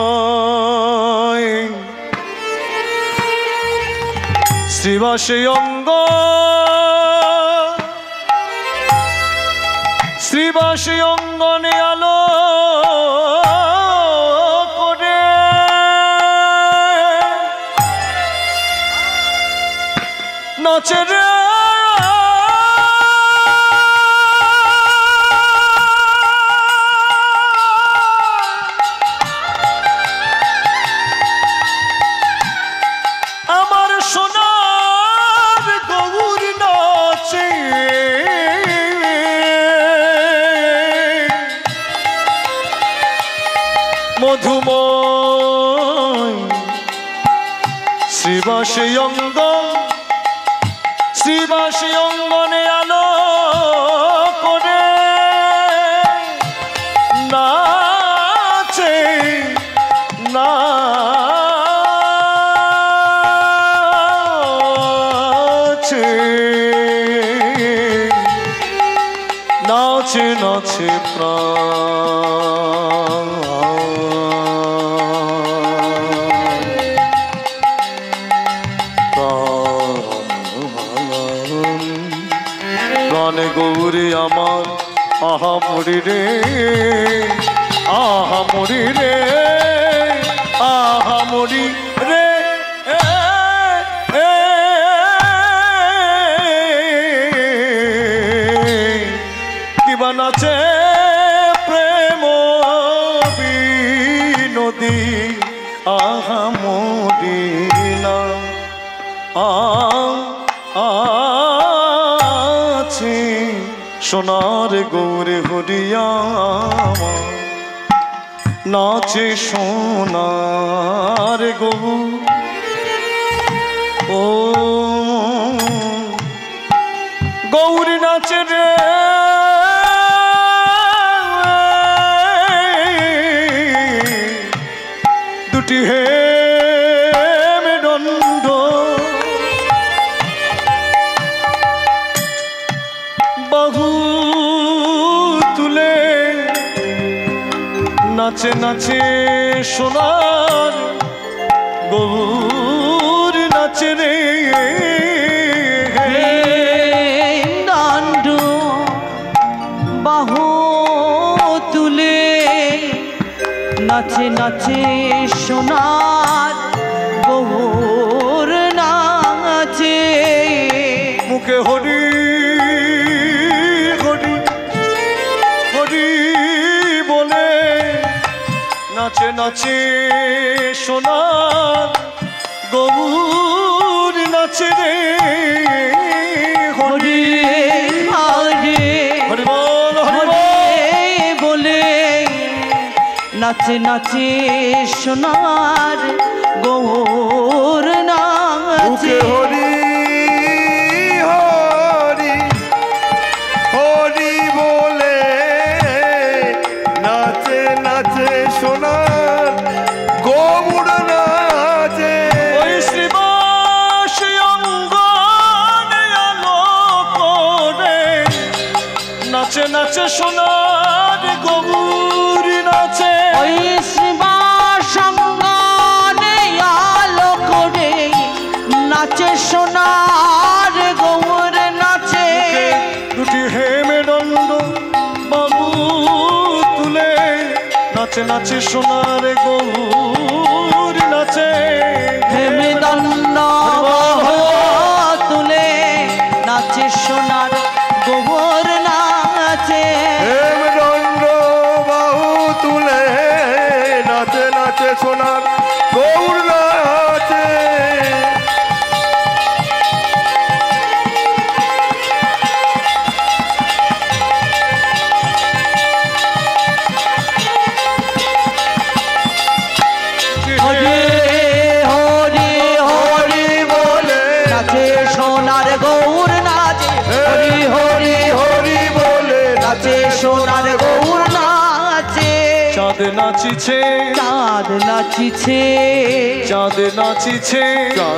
মধুময় শ্রীবাসী অঙ্গ শ্রীবাসী অঙ্গনে আলো করে নাচে রে মধুময় শ্রীবাসী অঙ্গ শ্রীবাসী অঙ্গনে আলো করে নাচে নাচে নাচে নাচে প্রাণ প্রাণে গৌরী আমার আহা মরি রে আহা মরি রে আহা মরি রে কিবা নাচে প্রেম বিনোদী আহা মরি না আছে সোনার গৌরে হরিয়া নাচে সোনার গৌ ও গৌরী নাচে রে দুটি হে মেদণ্ড বাহু তুলে নাচে নাচে সোনার গৌর নাচে রে দণ্ড বাহু তুলে নাচে নাচে সোনার গৌর নাচে মুখে হরি হরি হরি বলে নাচে নাচে সোনার গৌর নাচে রে হরি হরে হরি বল হরি বল বলে নাচে নাচে সোনার গৌর নাচে হরি হরি হরি বলে নাচে নাচে সোনার গৌর নাচে ওই শ্রীবাসী অঙ্গনে আলো করে নাচে নাচে সোনার গৌর নাচে ওই শিবাস অঙ্গনে আলো করে নাচে সোনার গৌর নাচে দুটি হেমে দণ্ড বাবু তুলে নাচে নাচে সোনার গৌর নাচে হেমে দণ্ড তুলে নাচে সোনার গৌর নাচে হেমে দণ্ড বাহু তুলে নাচে নাচে সোনার গৌর নাচে হরে হরে হরে বলে নাচে সোনার গৌর নাচে হরে হরে হরে বলে নাচে সোনার গৌর নাচে চাঁদ চাঁদ নাচিছে, চাঁদ নাচিছে, চাঁদ নাচিছে,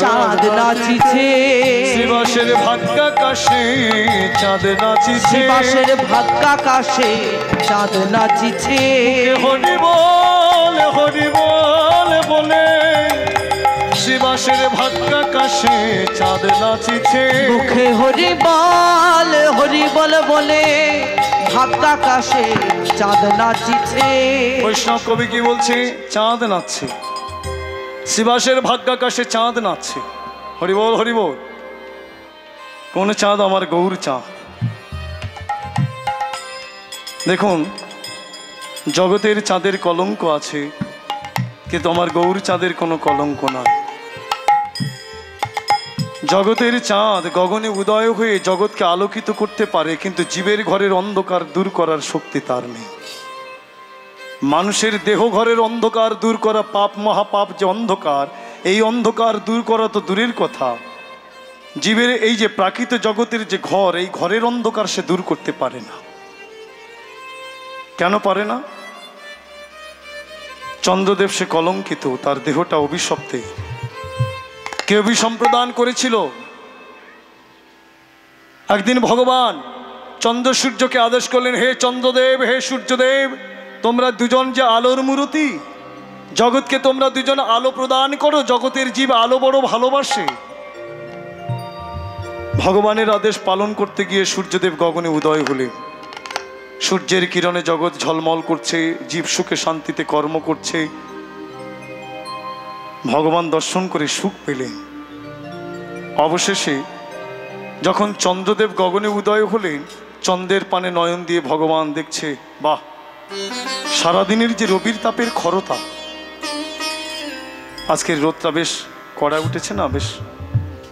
চাঁদ নাচিছে, শ্রীবাসের ভাগ্যাকাশে চাঁদ নাচিছে, বাসের ভাগ্যাকাশে চাঁদ নাচিছে। হরি বল হরি বল বলে শ্রীবাসের ভাগ্যাকাশে চাঁদ নাচিছে, মুখে হরি বল বলে ভাগ্যাকাশে চাঁদ নাচিছে। বৈষ্ণব কবি কি বলছে? চাঁদ নাচছে, শ্রীবাসের ভাগ্যাকাশে চাঁদ নাচছে। হরি বল হরি বল। কোন চাঁদ? আমার গৌর চাঁদ। দেখুন, জগতের চাঁদের কলঙ্ক আছে, কিন্তু আমার গৌর চাঁদের কোনো কলঙ্ক নাই। জগতের চাঁদ গগনে উদয় হয়ে জগৎকে আলোকিত করতে পারে, কিন্তু জীবের ঘরের অন্ধকার দূর করার শক্তি তার নেই। মানুষের দেহ ঘরের অন্ধকার দূর করা, পাপ মহাপাপ যে অন্ধকার, এই অন্ধকার দূর করা তো দূরের কথা, জীবের এই যে প্রাকৃত জগতের যে ঘর, এই ঘরের অন্ধকার সে দূর করতে পারে না। কেন পারে না? চন্দ্রদেব সে কলঙ্কিত, তার দেহটা অভিশপ্তে। কে অভিসম্প্রদান করেছিল? একদিন ভগবান চন্দ্র সূর্যকে আদেশ করলেন, হে চন্দ্রদেব, হে সূর্যদেব, তোমরা দুজন যে আলোর মূরতি, জগৎকে তোমরা দুজন আলো প্রদান করো। জগতের জীব আলো বড় ভালোবাসে। ভগবানের আদেশ পালন করতে গিয়ে সূর্যদেব গগনে উদয় হলেন। সূর্যের কিরণে জগৎ ঝলমল করছে, জীব সুখে শান্তিতে কর্ম করছে। ভগবান দর্শন করে সুখ পেলেন। অবশেষে যখন চন্দ্রদেব গগনে উদয় হলেন, চন্দ্রের পানে নয়ন দিয়ে ভগবান দেখছে, বাহ, সারাদিনের যে রবির তাপের খরতা, আজকের রোদটা বেশ কড়া উঠেছে না, বেশ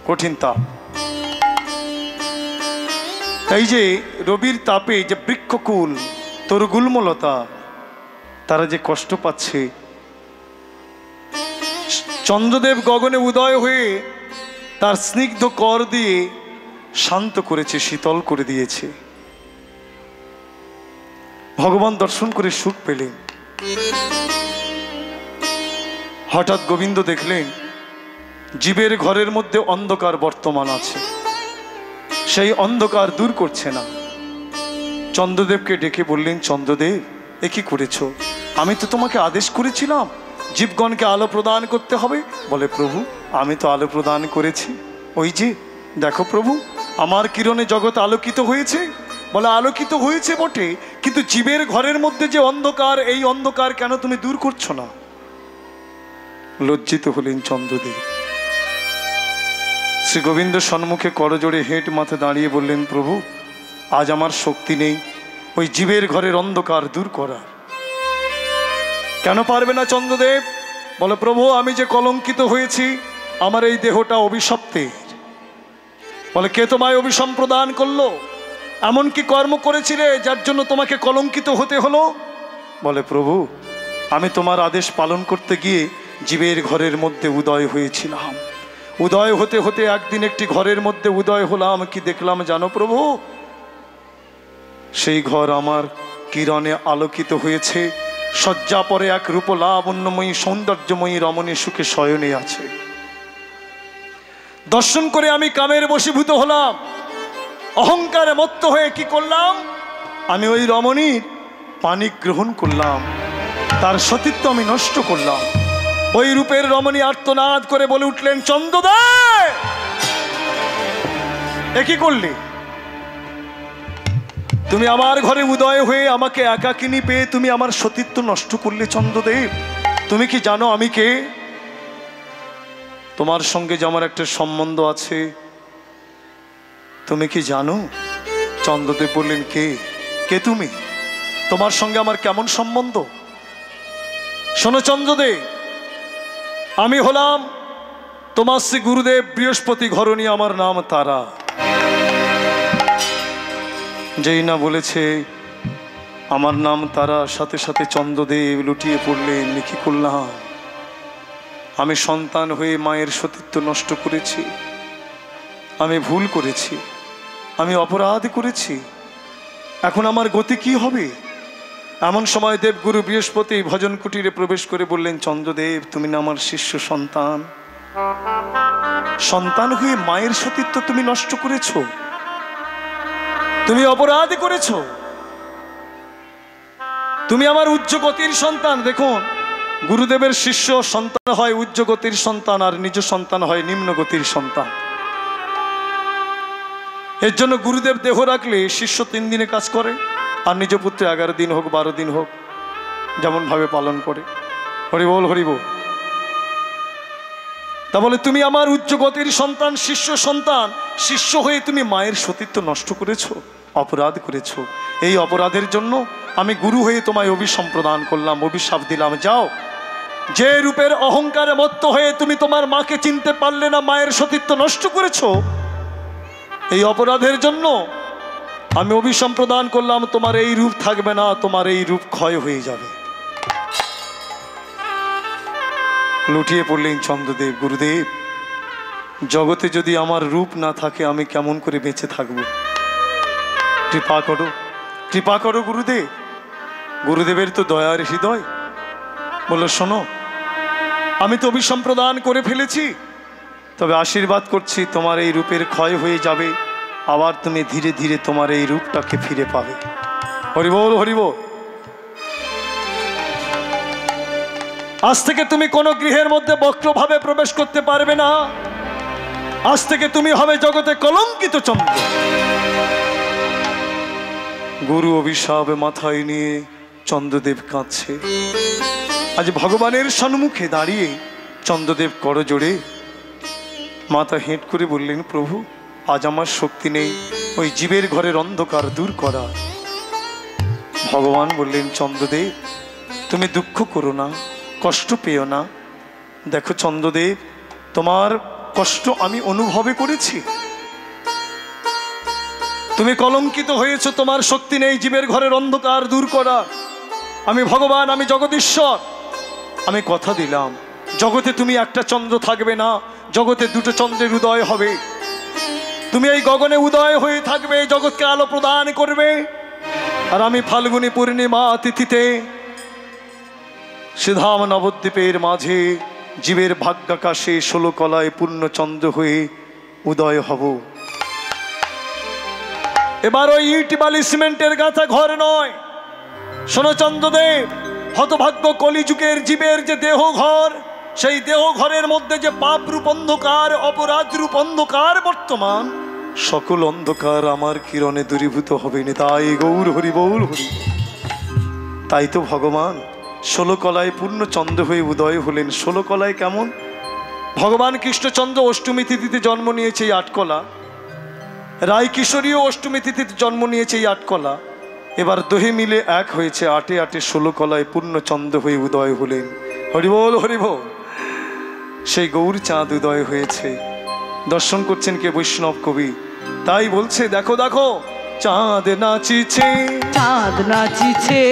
কঠিন তাপ। এই যে রবির তাপে যে বৃক্ষকুল তরুগুল্মলতা, তারা যে কষ্ট পাচ্ছে, চন্দ্রদেব গগনে উদয় হয়ে তার স্নিগ্ধ কর দিয়ে শান্ত করেছে, শীতল করে দিয়েছে। ভগবান দর্শন করে সুখ পেলেন। হঠাৎ গোবিন্দ দেখলেন জীবের ঘরের মধ্যে অন্ধকার বর্তমান আছে, সেই অন্ধকার দূর করছে না। চন্দ্রদেবকে ডেকে বললেন, চন্দ্রদেব, এ কি করেছো? আমি তো তোমাকে আদেশ করেছিলাম জীবগণকে আলো প্রদান করতে হবে। বলে, প্রভু, আমি তো আলো প্রদান করেছি। ওই যে দেখো প্রভু, আমার কিরণে জগৎ আলোকিত হয়েছে। বলে, আলোকিত হয়েছে বটে, কিন্তু জীবের ঘরের মধ্যে যে অন্ধকার, এই অন্ধকার কেন তুমি দূর করছো না? লজ্জিত হলেন চন্দ্রদেব। শ্রী গোবিন্দ সম্মুখে করজোড়ে হেঁট মাথা দাঁড়িয়ে বললেন, প্রভু, আজ আমার শক্তি নেই ওই জীবের ঘরের অন্ধকার দূর করার। কেন পারবে না চন্দ্রদেব? বলে, প্রভু, আমি যে কলঙ্কিত হয়েছি, আমার এই দেহটা অভিশপ্তের। বলে, কে তোমায় অভিসম্প্রদান করলো? এমন কি কর্ম করেছিলে যার জন্য তোমাকে কলঙ্কিত হতে হলো? বলে, প্রভু, আমি তোমার আদেশ পালন করতে গিয়ে জীবের ঘরের মধ্যে উদয় হয়েছিলাম। উদয় হতে হতে একদিন একটি ঘরের মধ্যে উদয় হলাম। কি দেখলাম জানো প্রভু? সেই ঘর আমার কিরণে আলোকিত হয়েছে। শয্যা পরে এক রূপ লাবণ্যময়ী সৌন্দর্যময়ী রমণী সুখে শয়নে আছে। দর্শন করে আমি কামের বশীভূত হলাম। অহংকারে মত্ত হয়ে কি করলাম? আমি ওই রমণীর পানি গ্রহণ করলাম, তার সতীত্ব আমি নষ্ট করলাম। ওই রূপের রমণী আর্তনাদ করে বলে উঠলেন, চন্দ্রদেব, এ কি করলে? তুমি আমার ঘরে উদয় হয়ে আমাকে একাকিনী পেয়ে তুমি আমার সতীত্ব নষ্ট করলে। চন্দ্রদেব, তুমি কি জানো আমি কে? তোমার সঙ্গে যে আমার একটা সম্বন্ধ আছে, তুমি কি জানো? চন্দ্রদেব বললেন, কে? কে তুমি? তোমার সঙ্গে আমার কেমন সম্বন্ধ? শোনো চন্দ্রদেব, আমি হলাম তোমার শ্রী গুরুদেব বৃহস্পতি ঘরণী, আমার নাম তারা। যেই না বলেছে আমার নাম তারা, সাথে সাথে চন্দ্রদেব লুটিয়ে পড়লেন। কি করলাম? আমি সন্তান হয়ে মায়ের সতীত্ব নষ্ট করেছি, আমি ভুল করেছি, আমি অপরাধ করেছি। এখন আমার গতি কি হবে? এমন সময় দেবগুরু বৃহস্পতি ভজন কুটিরে প্রবেশ করে বললেন, চন্দ্রদেব, তুমি না আমার শিষ্য সন্তান, সন্তান হয়ে মায়ের সতীত্ব তুমি নষ্ট করেছো, তুমি অপরাধ করেছো। তুমি আমার উচ্চ গতির সন্তান। দেখুন, গুরুদেবের শিষ্য সন্তান হয় উচ্চ গতির সন্তান, আর নিজ সন্তান হয় নিম্ন গতির সন্তান। এর জন্য গুরুদেব দেহ রাখলে শিষ্য 3 দিনে কাজ করে, আর নিজ পুত্র 11 দিন হোক 12 দিন হোক যেমন ভাবে পালন করে। হরি বল, হরি বল। তা বলে তুমি আমার উচ্চ গতির সন্তান, শিষ্য সন্তান, শিষ্য হয়ে তুমি মায়ের সতীত্ব নষ্ট করেছো, অপরাধ করেছো। এই অপরাধের জন্য আমি গুরু হয়ে তোমায় অভিসম্প্রদান করলাম, অভিশাপ দিলাম। যাও, যে রূপের অহংকারে মত্ত হয়ে তুমি তোমার মাকে চিনতে পারলে না, মায়ের সতীত্ব নষ্ট করেছো, এই অপরাধের জন্য আমি অভিসম্প্রদান করলাম। তোমার এই রূপ থাকবে না, তোমার এই রূপ ক্ষয় হয়ে যাবে। লুটিয়ে পড়লেন চন্দ্রদেব। গুরুদেব, জগতে যদি আমার রূপ না থাকে আমি কেমন করে বেঁচে থাকব? কৃপা করো, কৃপা করো গুরুদেব। গুরুদেবের তো দয়ার হৃদয়। বলল, শোনো, আমি তো অভিসম্প্রদান করে ফেলেছি, তবে আশীর্বাদ করছি তোমার এই রূপের ক্ষয় হয়ে যাবে, আবার তুমি ধীরে ধীরে তোমার এই রূপটাকে ফিরে পাবে। হরি বল, হরি বল। আজ থেকে তুমি কোনো গৃহের মধ্যে বক্রভাবে প্রবেশ করতে পারবে না। আজ থেকে তুমি হবে জগতে কলঙ্কিত চন্দ্র। গুরু অভিশাপ মাথায় নিয়ে চন্দ্রদেব কাঁদছে। আজ ভগবানের সম্মুখে দাঁড়িয়ে চন্দ্রদেব করজোড়ে মাথা হেঁট করে বললেন, প্রভু, আজ আমার শক্তি নেই ওই জীবের ঘরের অন্ধকার দূর করা। ভগবান বললেন, চন্দ্রদেব, তুমি দুঃখ করো না, কষ্ট পেও না। দেখো চন্দ্রদেব, তোমার কষ্ট আমি অনুভবে করেছি। তুমি কলঙ্কিত হয়েছো, তোমার শক্তি নেই জীবের ঘরের অন্ধকার দূর করা। আমি ভগবান, আমি জগদীশ্বর। আমি কথা দিলাম, জগতে তুমি একটা চন্দ্র থাকবে না, জগতে 2টো চন্দ্রের উদয় হবে। তুমি এই গগনে উদয় হয়ে থাকবে, জগৎকে আলো প্রদান করবে। আর আমি ফাল্গুনী পূর্ণিমা তিথিতে সিধাম নবদ্বীপের মাঝে জীবের ভাগ্যাকাশে 16 কলায় পূর্ণ চন্দ্র হয়ে উদয় হব। এবার ওই ইট বালি সিমেন্টের গাঁথা ঘর নয়। শোনো চন্দ্রদেব, হতভাগ্য কলিযুগের জীবের যে দেহ ঘর, সেই দেহ ঘরের মধ্যে যে পাপ রূপ অন্ধকার, অপরাধ রূপ অন্ধকার বর্তমান, সকল অন্ধকার আমার কিরণে দূরীভূত হবে। তাই গৌর হরি বল, হরি। তাই তো ভগবান 16 কলায় পূর্ণ চন্দ্র হয়ে উদয় হলেন। 16 কলায় কেমন? ভগবান কৃষ্ণচন্দ্র অষ্টমী তিথিতে জন্ম নিয়েছে এই 8 কলা, রায় কিশোরীও অষ্টমী তিথিতে জন্ম নিয়েছে এই 8 কলা। এবার দোহে মিলে এক হয়েছে, 8 8 16 কলায় পূর্ণ চন্দ্র হয়ে উদয় হলেন। হরিবল, হরিবল। সেই গৌর চাঁদ উদয় হয়েছে, দর্শন করছেন কে? বৈষ্ণব কবি। তাই বলছে, দেখো দেখো চাঁদ নাচিছে, চাঁদ নাচিছে,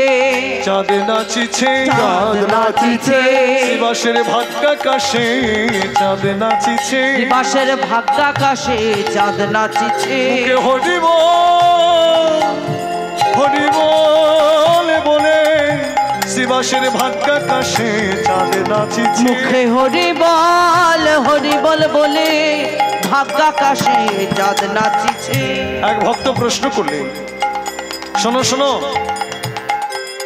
চাঁদ নাচিছে, চাঁদ নাচিছে, শিবাসের ভাগ্যাকাশে চাঁদ নাচিছে, শিবাসের ভাগ্যাকাশে চাঁদ নাচিছে। মুখে হরিবল, হরিবল বলে শিবাসের ভাগ্যাকাশে চাঁদ নাচিছে। মুখে হরিবল, হরিবল বলে ভাগ্যাকাশে চাঁদ নাচিছে। এক ভক্ত প্রশ্ন করলেন, শোনো শোনো,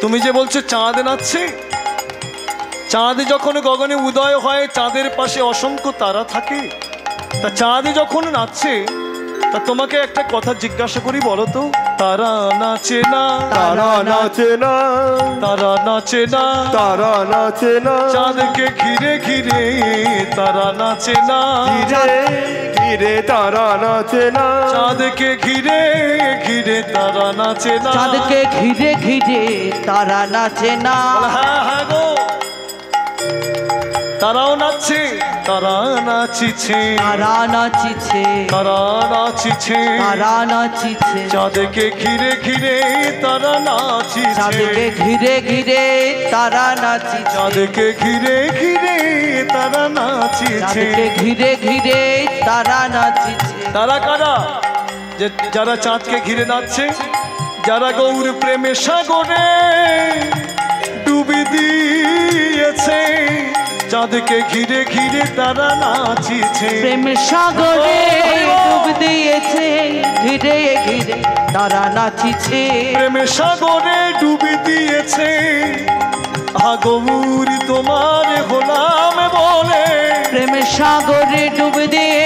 তুমি যে বলছো চাঁদ নাচছে, চাঁদ যখন গগনে উদয় হয় চাঁদের পাশে অসংখ্য তারা থাকে, তা চাঁদ যখন নাচছে, তা তোমাকে একটা কথা জিজ্ঞাসা করি, বলো তো, তারা নাচে না, তারা নাচে না, তারা নাচে না, তারা নাচে না, চাঁদকে ঘিরে ঘিরে তারা নাচে না, ঘিরে ঘিরে তারা নাচে না, চাঁদকে ঘিরে ঘিরে তারা নাচে না, চাঁদকে ঘিরে ঘিরে তারা নাচে না। হ্যাঁ হ্যাঁ গো, তারাও নাচছে, তারা নাচিছে, তারা নাচিছে, তারা নাচিছে, তারা নাচিছে, চাঁদকে ঘিরে ঘিরে তারা নাচিছে, চাঁদকে ঘিরে ঘিরে তারা নাচিছে, চাঁদকে ঘিরে ঘিরে তারা নাচিছে। চাঁদকে ঘিরে ঘিরে তারা নাচিছে। তারা কারা? যে যারা চাঁদকে ঘিরে নাচছে, যারা গৌর প্রেমে সাগরে চাঁদকে ঘিরে ঘিরে তারা নাচিছে। প্রেম সাগরে ডুব দিয়েছে, ঘিরে ঘিরে তারা নাচিছে। প্রেম সাগরে ডুবি দিয়েছে, গৌর তোমার হলাম বলে। প্রেম সাগরে ডুব দিয়ে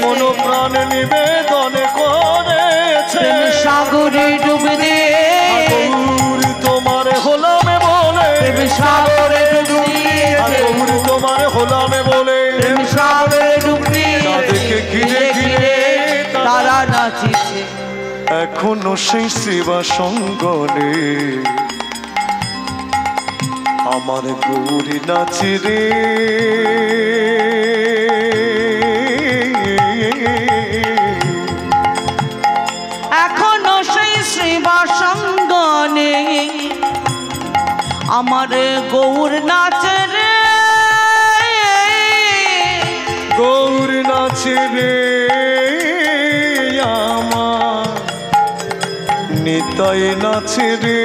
মন প্রাণ নিবেদন করেছে। প্রেম সাগরে ডুব দিয়ে গৌর তোমার হলাম বলে। প্রেম সাগরে ডুব দিয়ে গৌর তোমার হলাম বলে। প্রেম সাগরে ডুব দিয়ে চাঁদকে ঘিরে ঘিরে তারা নাচিছে। এখনো সেই সেবা সঙ্গনে আমার গৌরী নাচে রে। এখনো সেই সেবা সঙ্গনে আমার গৌর নাচে রে। গৌর নাচে রে আমার নিতাই নাচে রে।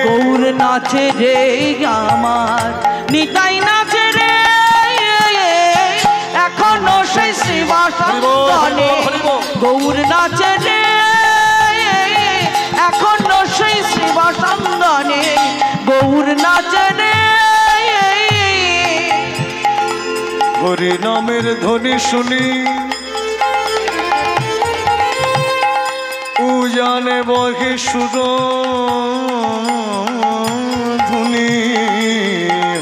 গৌর নাচে রে আমার নিতাই নাচে রে। এখনো সেই সেবা সঙ্গনে গৌর নাচে রে। এখনো সেই সেবা সঙ্গনে গৌর নাচে রে। হরি নামের ধ্বনি শুনি উজানে বহে সুর ধুনি।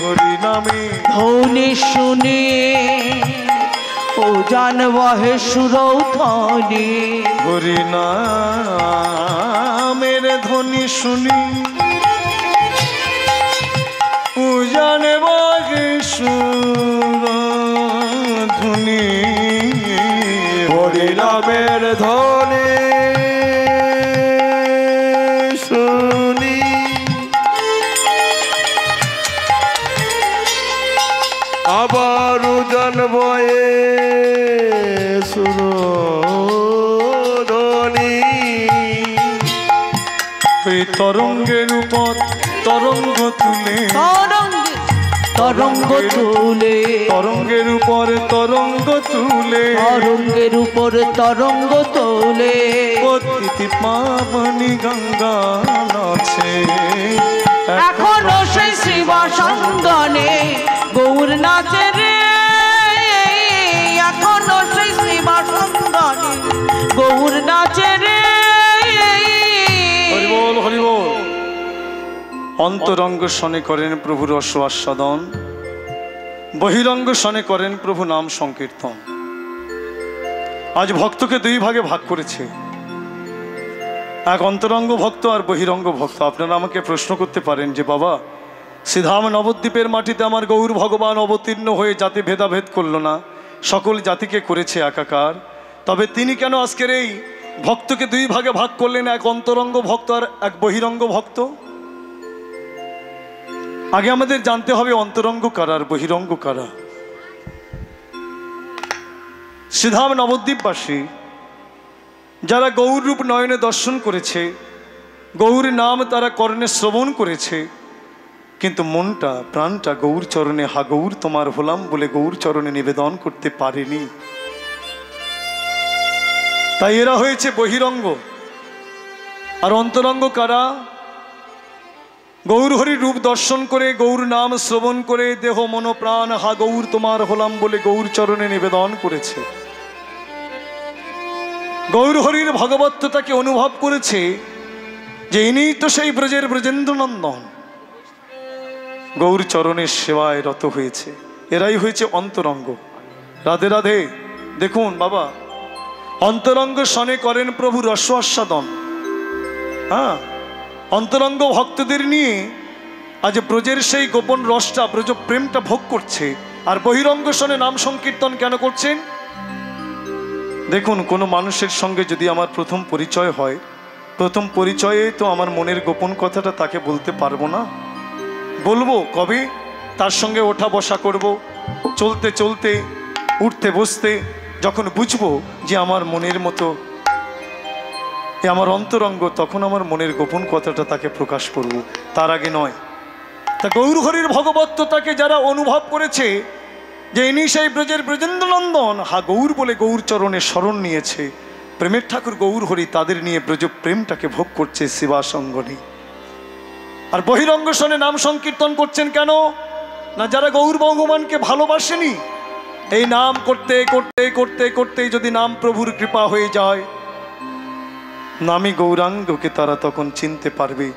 হরি নামে ধ্বনি শুনে ও জান বহে সুরধ্বনি। হরি নামের ধ্বনি শুনি উজানে বহে সুর ধুনি। হরি নামের ধ্বনি শুনি আবার জন্ময়ে সুরধ্বনি। ওই তরঙ্গের উপর তরঙ্গ তুলে। তরঙ্গ তুলে তরঙ্গের উপর তরঙ্গ তুলে। তরঙ্গের উপর তরঙ্গ তোলে। পতিতি পাবনি গঙ্গা নাচে। এখনো সেই শিবা সঙ্গনে গৌর নাচে রে। এখনো সেই শিবা সঙ্গনে গৌর নাচে রে। হরি বল হরি বল। অন্তরঙ্গ শনে করেন প্রভু রস আস্বাদন, বহিরঙ্গ শনে করেন প্রভু নাম সংকীর্তন। আজ ভক্তকে দুই ভাগে ভাগ করেছে, এক অন্তরঙ্গ ভক্ত আর বহিরঙ্গ ভক্ত। আপনারা আমাকে প্রশ্ন করতে পারেন যে বাবা, শ্রীধাম নবদ্বীপের মাটিতে আমার গৌর ভগবান অবতীর্ণ হয়ে জাতি ভেদাভেদ করলো না, সকল জাতিকে করেছে একাকার, তবে তিনি কেন আজকের এই ভক্তকে দুই ভাগে ভাগ করলেন, এক অন্তরঙ্গ ভক্ত আর এক বহিরঙ্গ ভক্ত? আগে আমাদের জানতে হবে অন্তরঙ্গ কারা আর বহিরঙ্গ কারা। শ্রীধাম নবদ্বীপবাসী যারা গৌর রূপ নয়নে দর্শন করেছে, গৌর নাম তারা কর্ণে শ্রবণ করেছে, কিন্তু মনটা প্রাণটা গৌর চরণে হা গৌর তোমার হলাম বলে গৌর চরণে নিবেদন করতে পারেনি। তাই এরা হয়েছে বহিরঙ্গ। আর অন্তরঙ্গ কারা? গৌর হরি রূপ দর্শন করে, গৌর নাম শ্রবণ করে, দেহ মন প্রাণ হা গৌর তোমার হলাম বলে গৌর চরণে নিবেদন করেছে। গৌর হরির ভগবত্বতাকে অনুভব করেছে যে ইনিই তো সেই ব্রজের ব্রজেন্দ্রনন্দন। গৌর চরণের সেবায় রত হয়েছে, এরাই হয়েছে অন্তরঙ্গ। রাধে রাধে। দেখুন বাবা, অন্তরঙ্গ শনে করেন প্রভু রস আস্বাদন। হ্যাঁ, অন্তরঙ্গ ভক্তদের নিয়ে আজ ব্রজের সেই গোপন রসটা, ব্রজ প্রেমটা ভোগ করছে। আর বহিরঙ্গ শনে নাম সংকীর্তন কেন করছেন? দেখুন, কোনো মানুষের সঙ্গে যদি আমার প্রথম পরিচয় হয়, প্রথম পরিচয়ে তো আমার মনের গোপন কথাটা তাকে বলতে পারবো না। বলবো কবে? তার সঙ্গে ওঠা বসা করব, চলতে চলতে, উঠতে বসতে, যখন বুঝবো যে আমার মনের মতো এ আমার অন্তরঙ্গ, তখন আমার মনের গোপন কথাটা তাকে প্রকাশ করব, তার আগে নয়। তা গৌরহরির ভগবত্বতাকে যারা অনুভব করেছে যে ইনি সেই ব্রজের ব্রজেন্দ্রনন্দন, হা গৌর বলে গৌর চরণে শরণ নিয়েছে, প্রেমের ঠাকুর গৌরহরি তাদের নিয়ে ব্রজ প্রেমটাকে ভোগ করছে শিবাসঙ্গনে। আর বহিরঙ্গ শনে নাম সংকীর্তন করছেন কেন না? যারা গৌর ভগবানকে ভালোবাসেনি, এই নাম করতে করতে করতে করতে যদি নাম প্রভুর কৃপা হয়ে যায়, নামী গৌরাঙ্গকে তারা তখন চিনতে পারবে।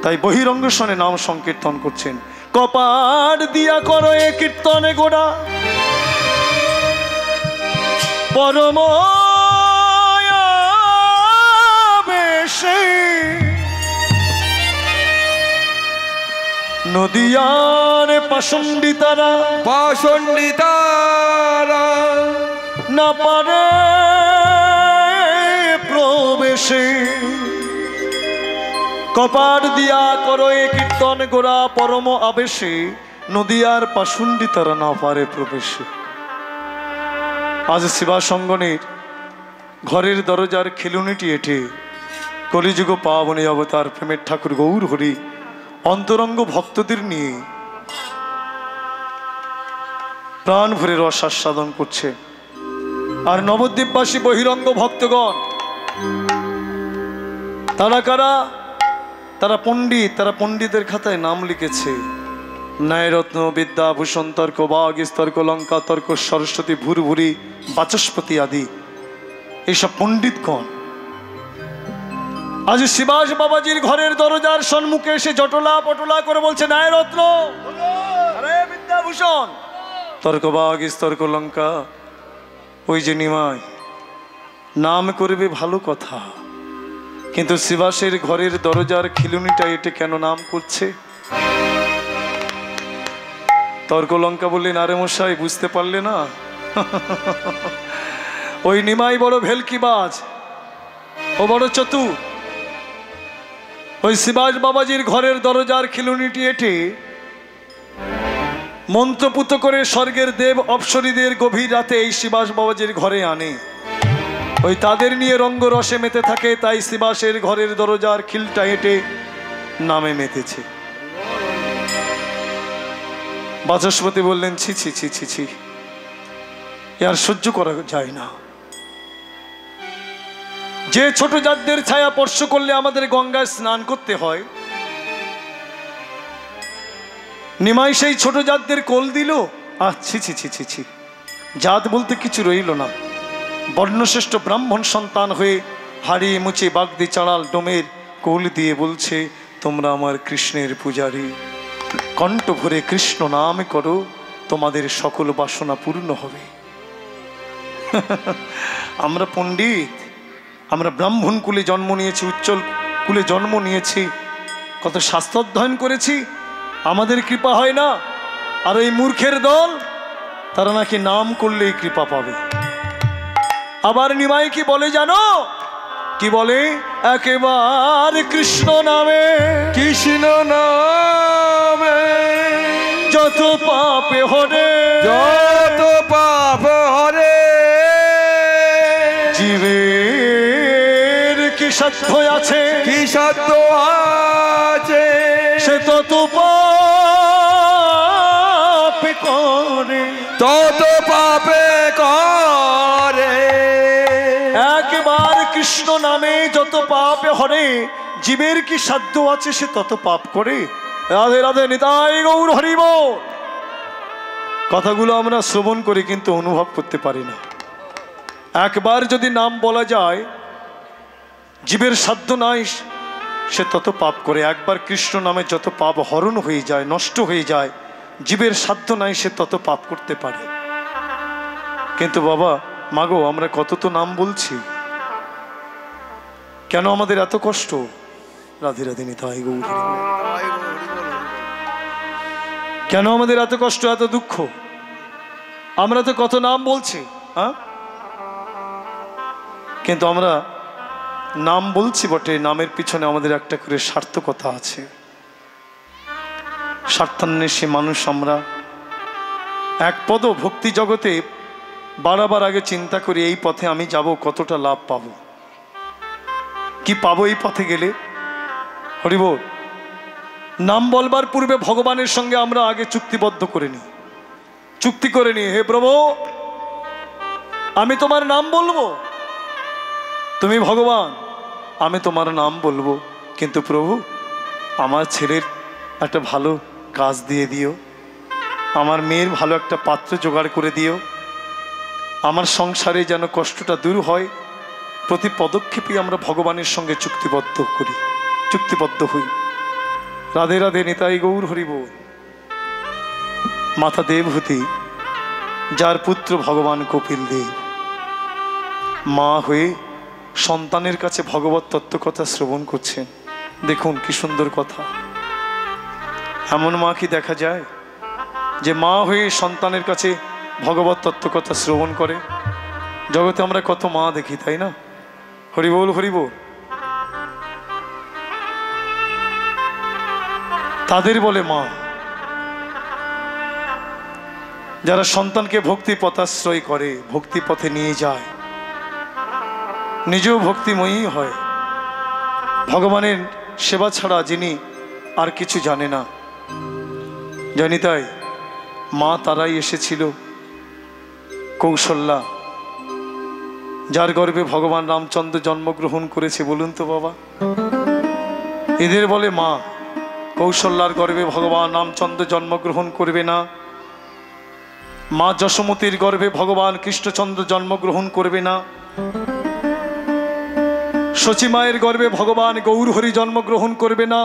তাই বহিরঙ্গ শনে নাম সংকীর্তন করছেন। কপাট দিয়া করো এ কীর্তনে গোড়া, পরম বেশে নদিয়ার পাষণ্ডিতারা না পারে প্রবেশে। কপাট দিয়া করো এ কীর্তন গোড়া, পরম আবেশে নদিয়ার পাষণ্ডিতারা না পারে প্রবেশে। আজ শিবাসঙ্গনের ঘরের দরজার খিলুনিটি এঁটে কলিযুগ পাবনী অবতার প্রেমের ঠাকুর গৌর হরি অন্তরঙ্গ ভক্তদের নিয়ে প্রাণ ভরে রস আস্বাদন করছে। আর নবদ্বীপবাসী বহিরঙ্গ ভক্তগণ তারা কারা? তারা পণ্ডিত, তারা পণ্ডিতের খাতায় নাম লিখেছে। ন্যায়রত্ন, বিদ্যাভূষণ, তর্ক বাগ, তর্ক লঙ্কা, তর্ক সরস্বতী, ভুরভুরি, বাচস্পতি আদি এইসব পণ্ডিতগণ আজ শিবাস বাবাজির ঘরের দরজার সম্মুখে এসে জটলা পটলা করে বলছে, ন্যায়রত্ন, আরে বিদ্যাভূষণ, তর্ক বাগ, তর্ক লঙ্কা, ওই যে নিমাই নাম করবে ভালো কথা, কিন্তু শিবাসের ঘরের দরজার খিলুনিটা এটে কেন নাম করছে? তর্কলঙ্কা বললেন, আরে মশাই বুঝতে পারলে না? ওই নিমাই বড় ভেলকিবাজ, ও বড় চতুর। ওই শিবাস বাবাজির ঘরের দরজার খিলুনিটি এটে মন্ত্রপুত করে স্বর্গের দেব অপ্সরীদের গভীর রাতে এই শিবাস বাবাজির ঘরে আনে। ওই তাদের নিয়ে রঙ্গরসে মেতে থাকে, তাই শিবাসের ঘরের দরজার খিলটা হেঁটে নামে মেতেছে। বাচস্পতি বললেন, ছি ছি ছি ছি ছি, আর সহ্য করা যায় না। যে ছোট জাতদের ছায়া স্পর্শ করলে আমাদের গঙ্গায় স্নান করতে হয়, নিমাই সেই ছোট জাতদের কোল দিল। ছি ছি ছি ছি ছি, জাত বলতে কিছু রইল না। বর্ণশ্রেষ্ঠ ব্রাহ্মণ সন্তান হয়ে হাড়ি মুচি বাগদি চাড়াল ডোমের কোল দিয়ে বলছে, তোমরা আমার কৃষ্ণের পূজারী, কণ্ঠ ভরে কৃষ্ণ নাম করো, তোমাদের সকল বাসনা পূর্ণ হবে। আমরা পণ্ডিত, আমরা ব্রাহ্মণ কুলে জন্ম নিয়েছি, উজ্জ্বল কুলে জন্ম নিয়েছি, কত শাস্ত্র অধ্যয়ন করেছি, আমাদের কৃপা হয় না? আর এই মূর্খের দল, তারা নাকি নাম করলেই কৃপা পাবে। আবার নিমাই কি বলে জানো? কি বলে? একেবারে কৃষ্ণ নামে, কৃষ্ণ নামে যত পাপে হরে, যত পাপ হরে, জীবের কি সাধ্য আছে, কি সাধ্য আছে, সে তত পাপে করে, তত পাপে করে। একবার কৃষ্ণ নামে যত পাপে হরে, জীবের কি সাধ্য আছে সে তত পাপ করে। রাধে রাধে, নিতাই গৌর হরি বল। কথাগুলো আমরা শ্রবণ করি কিন্তু অনুভব করতে পারি না। একবার যদি নাম বলা যায়, জীবের সাধ্য নাই সে তত পাপ করে। একবার কৃষ্ণ নামে যত পাপ হরণ হয়ে যায়, নষ্ট হয়ে যায়, জীবের সাধ্য নাই সে তত পাপ করতে পারে। কিন্তু বাবা মাগো, আমরা কত তো নাম বলছি, কেন আমাদের এত কষ্ট? রাধে রাধে, নিতাই গৌর হরি বল। কেন আমাদের এত কষ্ট, এত দুঃখ? আমরা তো কত নাম বলছি, হ্যাঁ, কিন্তু আমরা নাম বলছি বটে, নামের পিছনে আমাদের একটা করে সার্থকতা আছে। স্বার্থান্বেষী মানুষ আমরা। এক পদ ভক্তি জগতে বাড়াবার আগে চিন্তা করি, এই পথে আমি যাব, কতটা লাভ পাবো, কি পাবো এই পথে গেলে। হরি বল। নাম বলবার পূর্বে ভগবানের সঙ্গে আমরা আগে চুক্তিবদ্ধ করে নিই, চুক্তি করে নিই, হে প্রভু আমি তোমার নাম বলবো, তুমি ভগবান আমি তোমার নাম বলবো, কিন্তু প্রভু আমার ছেলের একটা ভালো কাজ দিয়ে দিও, আমার মেয়ের ভালো একটা পাত্র জোগাড় করে দিও, আমার সংসারে যেন কষ্টটা দূর হয়। প্রতি পদক্ষেপে আমরা ভগবানের সঙ্গে চুক্তিবদ্ধ হই। রাধে রাধে, নিতাই গৌর হরি বল। মাতা দেবহূতি, যার পুত্র ভগবান কপিল দেব, মা হয়ে সন্তানের কাছে ভগবত তত্ত্বকথা শ্রবণ করছেন। দেখুন কি সুন্দর কথা। এমন মা কি দেখা যায় যে মা হয়ে সন্তানের কাছে ভগবত তত্ত্বকথা শ্রবণ করে? জগতে আমরা কত মা দেখি, তাই না? হরি বল হরি বল। তাদের বলে মা যারা সন্তানকে ভক্তি পথাশ্রয় করে, ভক্তি পথে নিয়ে যায়, নিজেও ভক্তিময়ী হয়। ভগবানের সেবা ছাড়া যিনি আর কিছু জানে না, জানি তাই মা তারাই এসেছিল কৌশল্যা, যার গর্ভে ভগবান রামচন্দ্র জন্মগ্রহণ করেছে। বলুন তো বাবা, এদের বলে মা। কৌশল্যার গর্ভে ভগবান রামচন্দ্র জন্মগ্রহণ করবে না, মা যশোমতীর গর্ভে ভগবান কৃষ্ণচন্দ্র জন্মগ্রহণ করবে না, শচী মায়ের গর্ভে ভগবান গৌরহরি জন্মগ্রহণ করবে না,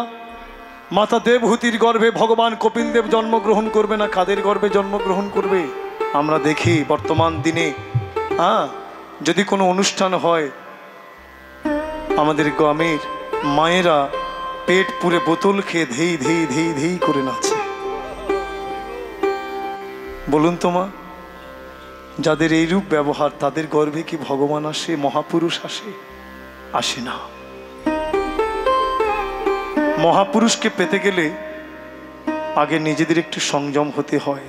মাতা দেবহূতির গর্ভে ভগবান কপিল দেব জন্মগ্রহণ করবে না। কাদের গর্ভে জন্মগ্রহণ করবে? আমরা দেখি বর্তমান দিনে যদি কোনো অনুষ্ঠান হয়, আমাদের গ্রামের মায়েরা পেট পুরে বোতল খেয়ে ধেই ধেই ধেই ধেই করে নাচে। বলুন তো মা, যাদের এইরূপ ব্যবহার তাদের গর্ভে কি ভগবান আসে, মহাপুরুষ আসে? আসে না। মহাপুরুষকে পেতে গেলে আগে নিজেদের একটু সংযম হতে হয়,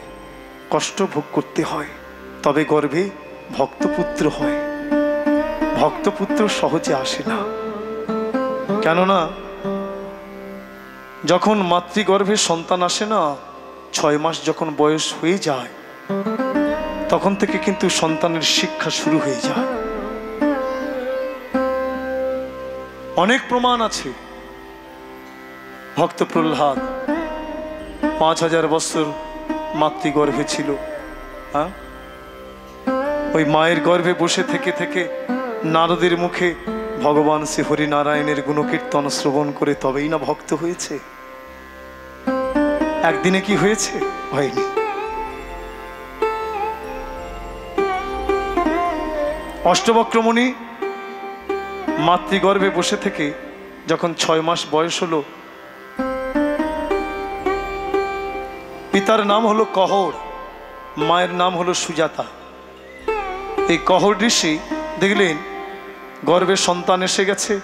কষ্ট ভোগ করতে হয়, তবে গর্ভে ভক্তপুত্র হয়। ভক্তপুত্র সহজে আসে না। কেননা যখন মাতৃগর্ভে সন্তান আসে না, 6 মাস যখন বয়স হয়ে যায়, তখন থেকে কিন্তু সন্তানের শিক্ষা শুরু হয়ে যায়। অনেক প্রমাণ আছে। ভক্ত প্রহ্লাদ 5000 বছর মাতৃগর্ভে ছিল। ওই মায়ের গর্ভে বসে থেকে থেকে নারদের মুখে ভগবান শ্রী হরিনারায়ণের গুণকীর্তন শ্রবণ করে তবেই না ভক্ত হয়েছে। একদিনে কি হয়েছে? হয়নি। অষ্টবক্রমণি মাতৃগর্ভে বসে থেকে যখন 6 মাস বয়স হলো, পিতার নাম হলো কহর, মায়ের নাম হলো সুজাতা। এই কহর ঋষি দেখলেন গর্ভে সন্তান এসে গেছে,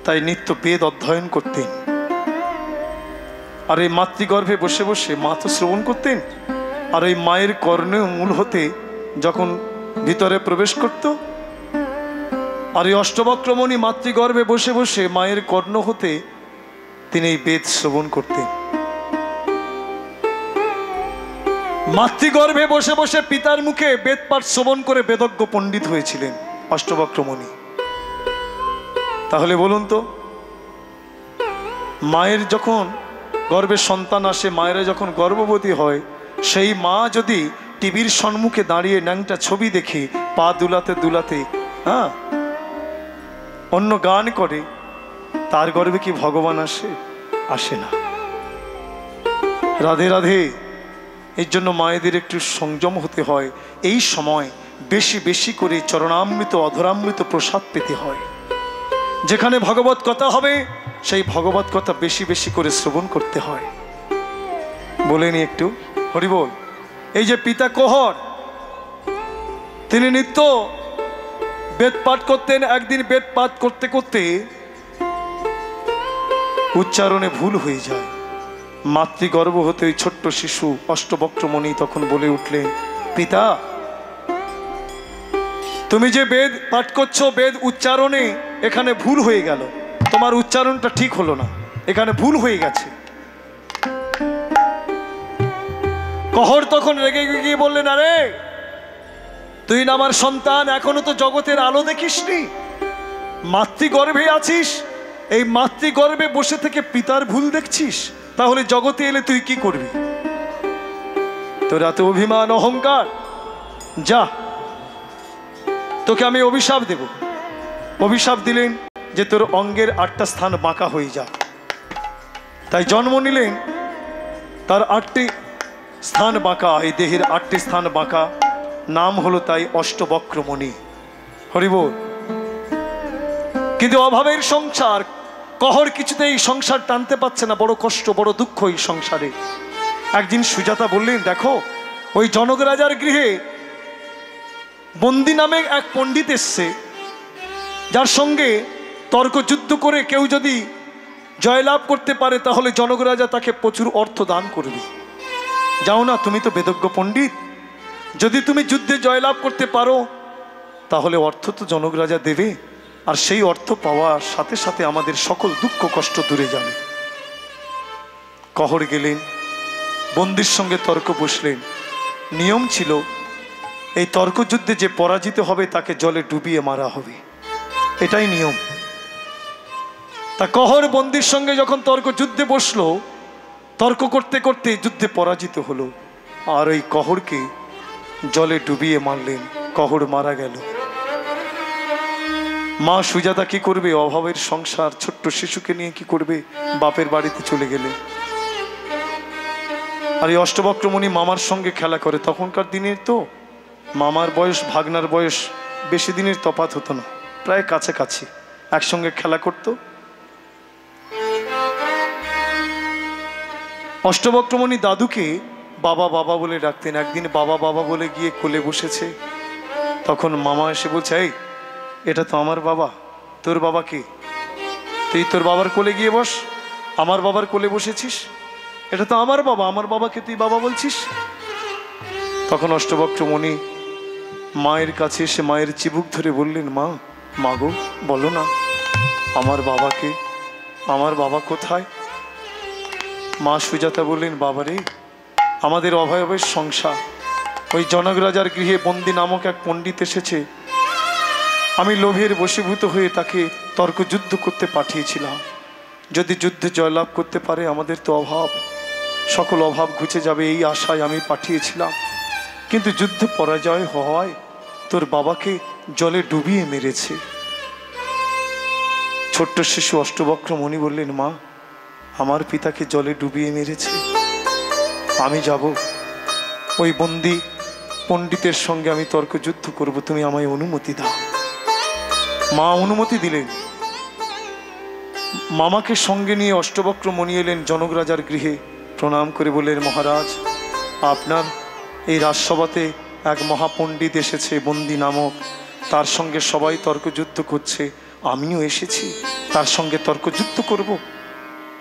তাই নিত্য বেদ অধ্যয়ন করতেন। আর এই মাতৃগর্ভে বসে বসে মা তো শ্রবণ করতেন, আর এই মায়ের কর্ণের মূল হতে যখন ভিতরে প্রবেশ করত, আর এই অষ্টবক্রমণি মাতৃগর্ভে বসে বসে মায়ের কর্ণ হতে তিনি এই বেদ শ্রবণ করতেন। মাতৃগর্ভে বসে বসে পিতার মুখে বেদ পাঠ শ্রবণ করে বেদজ্ঞ পণ্ডিত হয়েছিলেন অষ্টবক্রমণি। তাহলে বলুন তো, মায়ের যখন গর্ভে সন্তান আসে, মায়েরা যখন গর্ভবতী হয়, সেই মা যদি টিভির সম্মুখে দাঁড়িয়ে ন্যাংটা ছবি দেখে পা দুলাতে দুলাতে অন্য গান করে, তার গর্ভে কি ভগবান আসে? আসে না। রাধে রাধে। এর জন্য মায়েদের একটু সংযম হতে হয়। এই সময় বেশি বেশি করে চরণামৃত অধরামৃত প্রসাদ পেতে হয়। যেখানে ভগবত কথা হবে সেই ভগবত কথা বেশি বেশি করে শ্রবণ করতে হয়। বলেনি একটু হরি বল। এই যে পিতা কহর, তিনি নিত্য বেদ পাঠ করতেন। একদিন বেদ পাঠ করতে করতে উচ্চারণে ভুল হয়ে যায়। মাতৃগর্ভ হতে ওই ছোট্ট শিশু অষ্টবক্রমণি তখন বলে উঠলেন, পিতা তুমি যে বেদ পাঠ করছো, বেদ উচ্চারণে এখানে ভুল হয়ে গেল, তোমার উচ্চারণটা ঠিক হলো না, এখানে ভুল হয়ে গেছে। কহর তখন রেগে গিয়ে বললেন, আরে তুই না আমার সন্তান, এখনো তো জগতের আলো দেখিসনি, মাতৃগর্ভে আছিস, এই মাতৃগর্ভে বসে থেকে পিতার ভুল দেখছিস, তাহলে জগতে এলে তুই কি করবি? তোর এত অভিমান অহংকার, যা তোকে আমি অভিশাপ দেব। অভিশাপ দিলেন যে তোর অঙ্গের 8টা স্থান বাঁকা হয়ে যা। তাই জন্ম নিলেন, তার 8টি স্থান বাঁকা, এই দেহের 8টি স্থান বাঁকা, নাম হলো তাই অষ্টবক্রমণি। হরিবোল। কিন্তু অভাবের সংসার, কহর কিছুতেই সংসার টানতে পারছে না, বড় কষ্ট বড় দুঃখ এই সংসারে। একদিন সুজাতা বললেন, দেখো ওই জনক রাজার গৃহে বন্দি নামে এক পণ্ডিত এসছে, যার সঙ্গে তর্ক যুদ্ধ করে কেউ যদি জয়লাভ করতে পারে তাহলে জনক রাজা তাকে প্রচুর অর্থ দান করবে। যাও না, তুমি তো বেদজ্ঞ পণ্ডিত, যদি তুমি যুদ্ধে জয়লাভ করতে পারো তাহলে অর্থ তো জনক রাজা দেবে, আর সেই অর্থ পাওয়ার সাথে সাথে আমাদের সকল দুঃখ কষ্ট দূরে যাবে। কহর গেলেন, বন্দির সঙ্গে তর্ক বসলেন। নিয়ম ছিল এই তর্কযুদ্ধে যে পরাজিত হবে তাকে জলে ডুবিয়ে মারা হবে, এটাই নিয়ম। তা কহর বন্দির সঙ্গে যখন তর্ক যুদ্ধে বসলো, তর্ক করতে করতে যুদ্ধে পরাজিত হলো, আর ওই কহরকে জলে ডুবিয়ে মারলেন। কহর মারা গেল। মা সুজাতা কি করবে? অভাবের সংসার, ছোট্ট শিশুকে নিয়ে কি করবে? বাপের বাড়িতে চলে গেলে। আর এই অষ্টবক্রমণি মামার সঙ্গে খেলা করে। তখনকার দিনের তো মামার বয়স ভাগনার বয়স বেশি দিনের তফাৎ হতো না, প্রায় কাছাকাছি, একসঙ্গে খেলা করত। অষ্টবক্রমণি দাদুকে বাবা বাবা বলে ডাকতেন। একদিন বাবা বাবা বলে গিয়ে কোলে বসেছে, তখন মামা এসে বলছে, এই এটা তো আমার বাবা, তোর বাবা কে? তুই তোর বাবার কোলে গিয়ে বস, আমার বাবার কোলে বসেছিস, এটা তো আমার বাবা, আমার বাবাকে তুই বাবা বলছিস? তখন অষ্টবক্রমণি মায়ের কাছে এসে মায়ের চিবুক ধরে বললেন, মা, মা গো, বলো না আমার বাবাকে, আমার বাবা কোথায়? মা সুজাতা বললেন, বাবারে, আমাদের অভয়ের সংসার, ওই জনক রাজার গৃহে বন্দি নামক এক পণ্ডিত এসেছে, আমি লোভের বশীভূত হয়ে তাকে তর্কযুদ্ধ করতে পাঠিয়েছিলাম। যদি যুদ্ধে জয়লাভ করতে পারে আমাদের তো অভাব, সকল অভাব ঘুচে যাবে, এই আশায় আমি পাঠিয়েছিলাম। কিন্তু যুদ্ধে পরাজয় হওয়ায় তোর বাবাকে জলে ডুবিয়ে মেরেছে। ছোট্ট শিশু অষ্টবক্রমণি বললেন, মা, আমার পিতাকে জলে ডুবিয়ে মেরেছে, আমি যাব, ওই বন্দি পণ্ডিতের সঙ্গে আমি তর্কযুদ্ধ করব, তুমি আমায় অনুমতি দাও। মা অনুমতি দিলেন। মামাকে সঙ্গে নিয়ে অষ্টবক্রমণি এলেন জনক রাজার গৃহে। প্রণাম করে বললেন, মহারাজ, আপনার এই রাজসভাতে এক মহাপণ্ডিত এসেছে বন্দি নামক, তার সঙ্গে সবাই তর্কযুদ্ধ করছে, আমিও এসেছি তার সঙ্গে তর্কযুদ্ধ করব,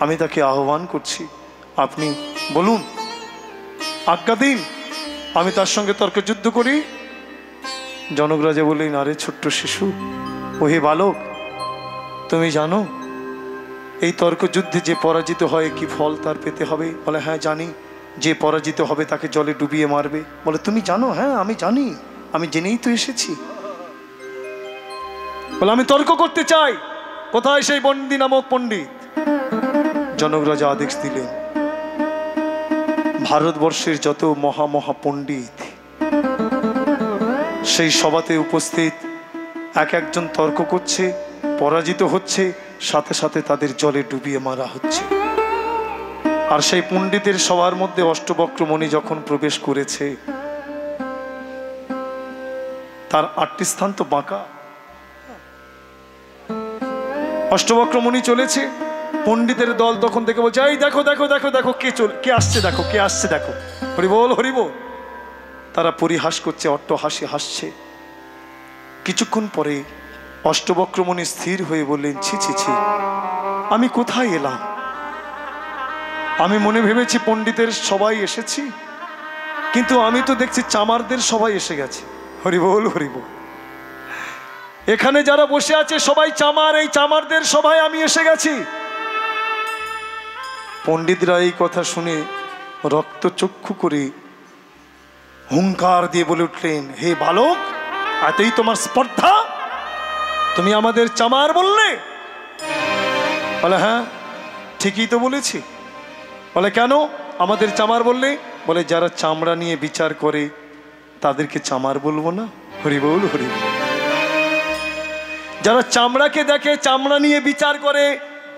আমি তাকে আহ্বান করছি, আপনি বলুন, আজ্ঞা দিন, আমি তার সঙ্গে তর্কযুদ্ধ করি। জনক রাজা বললেন, আরে ছোট্ট শিশু, ওহে বালক, তুমি জানো এই তর্কযুদ্ধে যে পরাজিত হয় কি ফল তার পেতে হবে? বলে, হ্যাঁ জানি, যে পরাজিত হবে তাকে জলে ডুবিয়ে মারবে। বলে, তুমি জানো? হ্যাঁ আমি জানি, আমি জেনেই তো এসেছি। বলে, আমি তর্ক করতে চাই, কোথায় সেই বন্দি নামক পণ্ডিত? জনক রাজা আদেশ দিলেন, ভারতবর্ষের যত মহা পণ্ডিত সেই সভাতে উপস্থিত এক একজন তর্ক করছে, পরাজিত হচ্ছে, সাথে সাথে তাদের জলে ডুবিয়ে মারা হচ্ছে। আর সেই পণ্ডিতের সবার মধ্যে অষ্টবক্রমণি যখন প্রবেশ করেছে, তার 8টি স্থান তো বাঁকা। অষ্টবক্রমণি চলেছে, পণ্ডিতের দল তখন দেখে বলছে, এই দেখো দেখো দেখো দেখো, কে আসছে, দেখো কে আসছে, দেখো, হরিবোল হরিবোল। তারা পরিহাস করছে, অট্টহাসি হাসছে। কিছুক্ষণ পরে অষ্টবক্রমণি স্থির হয়ে বললেন, ছি ছি ছি, আমি কোথায় এলাম? আমি মনে ভেবেছি পণ্ডিতের সবাই এসেছি, কিন্তু আমি তো দেখছি চামারদের সবাই এসে গেছে। হরিবোল হরিবোল। এখানে যারা বসে আছে সবাই চামার, এই চামারদের সবাই আমি এসে গেছি। পণ্ডিতরা এই কথা শুনে রক্তচক্ষু করে হুঙ্কার দিয়ে বলে উঠলেন, হে বালক, এতই তোমার স্পর্ধা, তুমি আমাদের চামার বললে? বলে হ্যাঁ, ঠিকই তো বলেছি। বলে কেন আমাদের চামার বললে? বলে যারা চামড়া নিয়ে বিচার করে তাদেরকে চামার বলবো না? হরি বল, হরি বল। যারা চামড়াকে দেখে, চামড়া নিয়ে বিচার করে,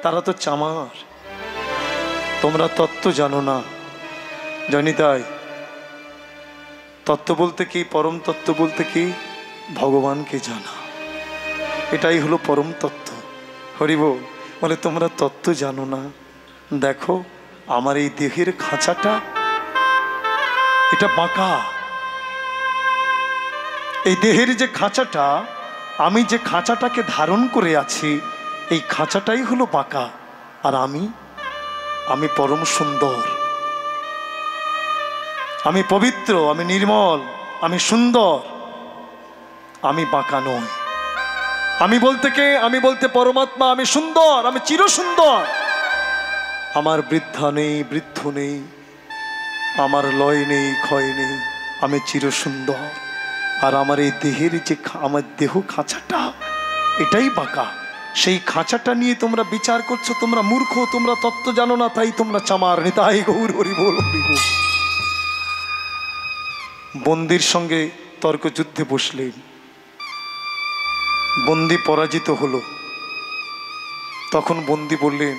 তারা তো চামার। তোমরা তত্ত্ব জানো না, জানি তাই। তত্ত্ব বলতে কি, পরম তত্ত্ব বলতে কি? ভগবানকে জানা, এটাই হলো পরম তত্ত্ব। হরি বল। বলে তোমরা তত্ত্ব জানো না, দেখো আমার এই দেহের খাঁচাটা এটা বাঁকা। এই দেহের যে খাঁচাটা, আমি যে খাঁচাটাকে ধারণ করে আছি, এই খাঁচাটাই হলো বাঁকা। আর আমি পরম সুন্দর, আমি পবিত্র, আমি নির্মল, আমি সুন্দর, আমি বাঁকা নই। আমি বলতে কে? আমি বলতে পরমাত্মা। আমি সুন্দর, আমি চির সুন্দর। আমার বৃদ্ধা নেই, বৃদ্ধ নেই, আমার লয় নেই, ক্ষয় নেই, আমি চির সুন্দর। আর আমার এই দেহের যে আমার দেহ খাঁচাটা, এটাই বাঁকা। সেই খাঁচাটা নিয়ে তোমরা বিচার করছো, তোমরা মূর্খ, তোমরা তত্ত্ব জানো না, তাই তোমরা চামার। নিতাই গৌর হরি বল, হরি বল। বন্দির সঙ্গে তর্ক যুদ্ধে বসলেন, বন্দি পরাজিত হলো। তখন বন্দি বললেন,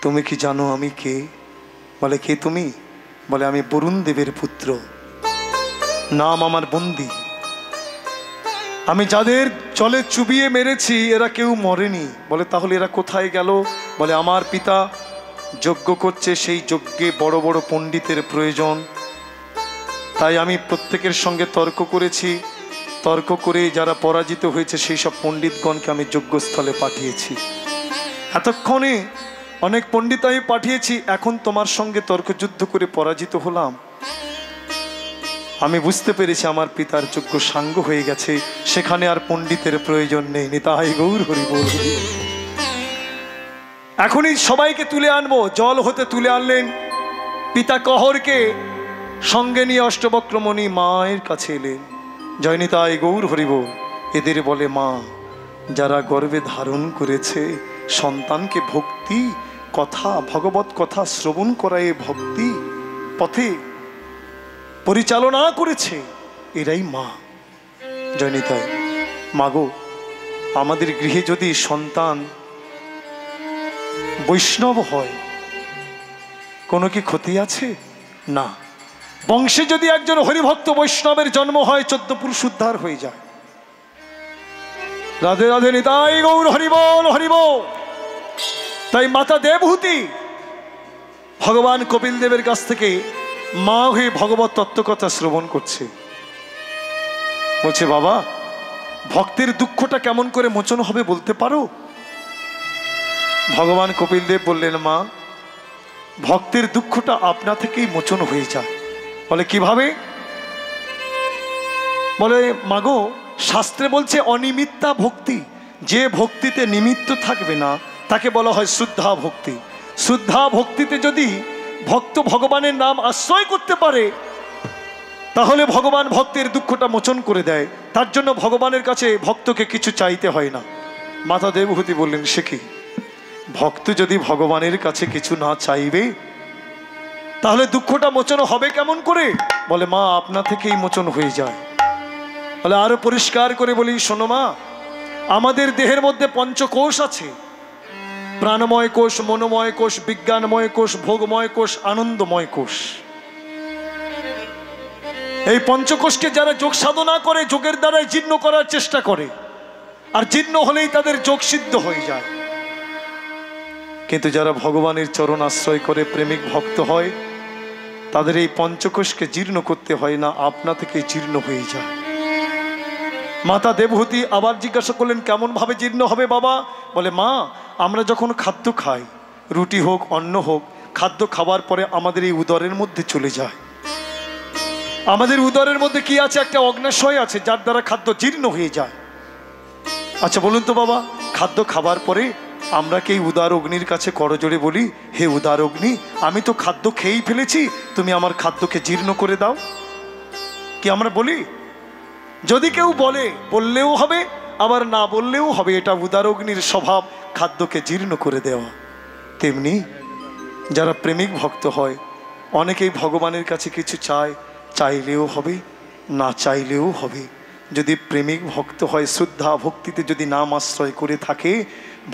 তুমি কি জানো আমি কে? বলে কে তুমি? বলে আমি বরুণ দেবের পুত্র, নাম আমার বন্দি। আমি যাদের জলে চুবিয়ে মেরেছি এরা কেউ মরেনি। বলে তাহলে এরা কোথায় গেল? বলে আমার পিতা যজ্ঞ করছে, সেই যজ্ঞে বড় বড় পণ্ডিতের প্রয়োজন, তাই আমি প্রত্যেকের সঙ্গে তর্ক করেছি। তর্ক করে যারা পরাজিত হয়েছে সেই সব পণ্ডিতগণকে আমি যজ্ঞস্থলে পাঠিয়েছি। এতক্ষণে অনেক পণ্ডিত আমি পাঠিয়েছি, এখন তোমার সঙ্গে তর্কযুদ্ধ করে পরাজিত হলাম। আমি বুঝতে পেরেছি আমার পিতার যজ্ঞ সাঙ্গ হয়ে গেছে, সেখানে আর পণ্ডিতের প্রয়োজন নেই। নিতাই গৌর হরি বল। এখনই সবাইকে তুলে আনবো। জল হতে তুলে আনলেন। পিতা কহরকে সঙ্গে নিয়ে অষ্টবক্রমণি মায়ের কাছে এলেন। জয় নিতাই গৌর হরি বল। এদের বলে মা, যারা গর্ভে ধারণ করেছে সন্তানকে ভক্তি কথা, ভগবত কথা শ্রবণ করায় ভক্তি পথে পরিচালনা করেছে, এরাই মা। জয় নিতাই। মাগো, আমাদের গৃহে যদি সন্তান বৈষ্ণব হয় কোনো কি ক্ষতি আছে? না। বংশে যদি একজন হরিভক্ত বৈষ্ণবের জন্ম হয় 14 পুরুষ উদ্ধার হয়ে যায়। রাধে রাধে, নিতাই গৌর হরি বল, হরি বল। তাই মাতা দেবহূতি ভগবান কপিল দেবের কাছ থেকে মা হয়ে ভগবত তত্ত্বকথা শ্রবণ করছে। বলছে, বাবা, ভক্তের দুঃখটা কেমন করে মোচন হবে বলতে পারো? ভগবান কপিল দেব বললেন, মা, ভক্তের দুঃখটা আপনা থেকেই মোচন হয়ে যায়। বলে কিভাবে? বলে মাগো, শাস্ত্রে বলছে অনিমিত্তা ভক্তি, যে ভক্তিতে নিমিত্ত থাকবে না তাকে বলা হয় শ্রদ্ধা ভক্তি। শ্রদ্ধা ভক্তিতে যদি ভক্ত ভগবানের নাম আশ্রয় করতে পারে তাহলে ভগবান ভক্তের দুঃখটা মোচন করে দেয়। তার জন্য ভগবানের কাছে ভক্তকে কিছু চাইতে হয় না। মাতা দেবহূতি বললেন, সে কি? ভক্ত যদি ভগবানের কাছে কিছু না চাইবে তাহলে দুঃখটা মোচন হবে কেমন করে? বলে মা, আপনা থেকেই মোচন হয়ে যায়। বলে আরো পরিষ্কার করে বলি, শোনো মা, আমাদের দেহের মধ্যে পঞ্চকোষ আছে। প্রাণময় কোষ, মনোময় কোষ, বিজ্ঞানময় কোষ, ভোগময় কোষ, আনন্দময় কোষ। এই পঞ্চকোষকে যারা যোগ সাধনা করে যোগের দ্বারাই জীর্ণ করার চেষ্টা করে, আর জীর্ণ হলেই তাদের যোগ সিদ্ধ হয়ে যায়। কিন্তু যারা ভগবানের চরণ আশ্রয় করে প্রেমিক ভক্ত হয় তাদের এই পঞ্চকোষকে জীর্ণ করতে হয় না, আপনা থেকে জীর্ণ হয়ে যায়। মাতা দেবহূতি আবার জিজ্ঞাসা করলেন, কেমন ভাবে জীর্ণ হবে বাবা? বলে মা, আমরা যখন খাদ্য খাই, রুটি হোক অন্ন হোক, খাদ্য খাবার পরে আমাদের এই উদরের মধ্যে চলে যায়। আমাদের উদরের মধ্যে কি আছে? একটা অগ্নাশয় আছে, যার দ্বারা খাদ্য জীর্ণ হয়ে যায়। আচ্ছা বলুন তো বাবা, খাদ্য খাবার পরে আমরা কি উদার অগ্নির কাছে করজোড়ে বলি, হে উদার অগ্নি, আমি তো খাদ্য খেয়েই ফেলেছি, তুমি আমার খাদ্যকে জীর্ণ করে দাও? কি আমরা বলি? যদি কেউ বলে, বললেও হবে, আবার না বললেও হবে। এটা উদারগ্নির স্বভাব, খাদ্যকে জীর্ণ করে দেওয়া। তেমনি যারা প্রেমিক ভক্ত হয়, অনেকেই ভগবানের কাছে কিছু চায়, চাইলেও হবে, না চাইলেও হবে। যদি প্রেমিক ভক্ত হয়, শ্রদ্ধা ভক্তিতে যদি নাম আশ্রয় করে থাকে,